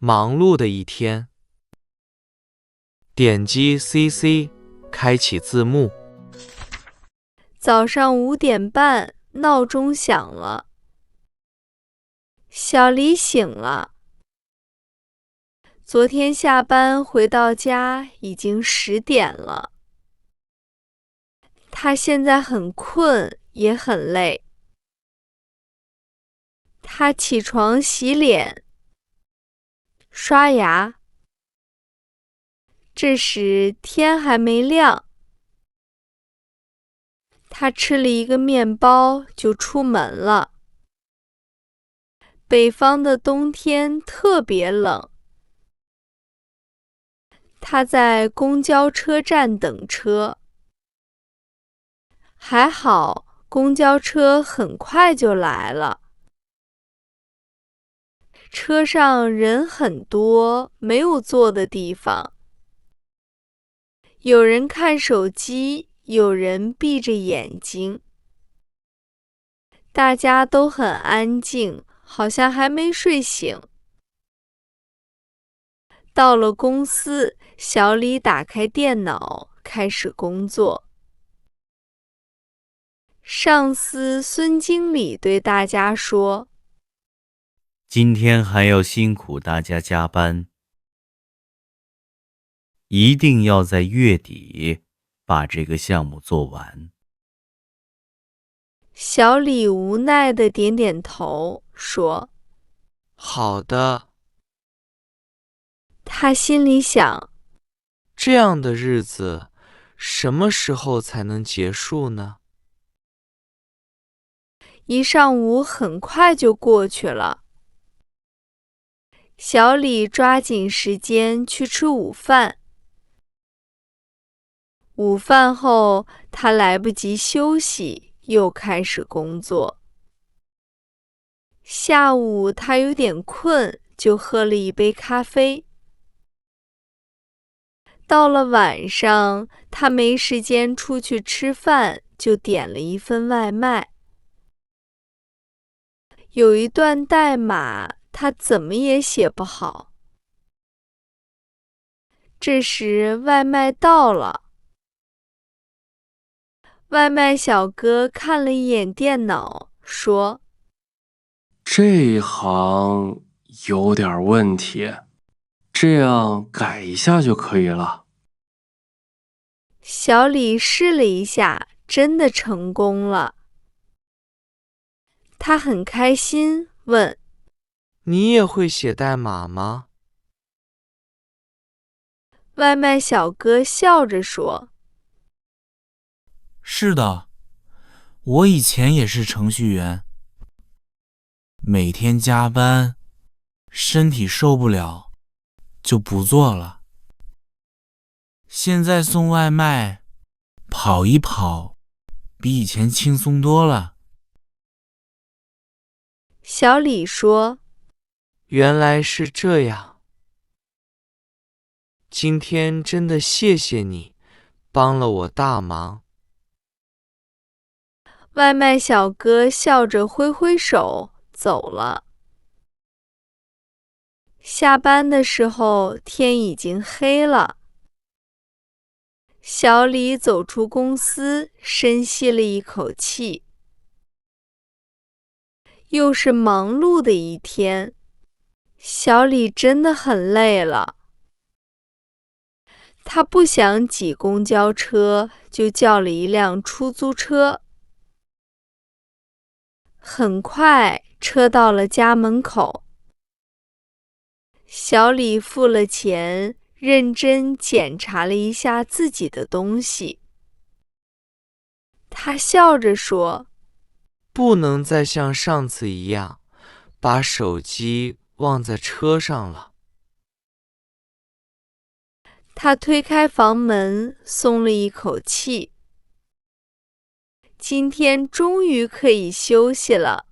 忙碌的一天。点击 CC， 开启字幕。早上5点半，闹钟响了。小李醒了。昨天下班回到家已经10点了。他现在很困，也很累。他起床洗脸、刷牙。这时天还没亮。他吃了一个面包就出门了。北方的冬天特别冷。他在公交车站等车。还好，公交车很快就来了。车上人很多，没有坐的地方。有人看手机，有人闭着眼睛。大家都很安静，好像还没睡醒。到了公司，小李打开电脑，开始工作。上司孙经理对大家说：“今天还要辛苦大家加班，一定要在月底把这个项目做完。”小李无奈地点点头，说：“好的。”他心里想，这样的日子什么时候才能结束呢？一上午很快就过去了。小李抓紧时间去吃午饭。午饭后，他来不及休息，又开始工作。下午他有点困，就喝了一杯咖啡。到了晚上，他没时间出去吃饭，就点了一份外卖。有一段代码，他怎么也写不好。这时外卖到了。外卖小哥看了一眼电脑，说：“这一行有点问题，这样改一下就可以了。”小李试了一下，真的成功了。他很开心，问：“你也会写代码吗？”外卖小哥笑着说：“是的，我以前也是程序员，每天加班，身体受不了，就不做了。现在送外卖，跑一跑，比以前轻松多了。”小李说：“原来是这样。今天真的谢谢你，帮了我大忙。”外卖小哥笑着挥挥手走了。下班的时候，天已经黑了。小李走出公司，深吸了一口气。又是忙碌的一天，小李真的很累了。他不想挤公交车，就叫了一辆出租车。很快，车到了家门口。小李付了钱，认真检查了一下自己的东西。他笑着说：“不能再像上次一样，把手机忘在车上了。”他推开房门，松了一口气。今天终于可以休息了。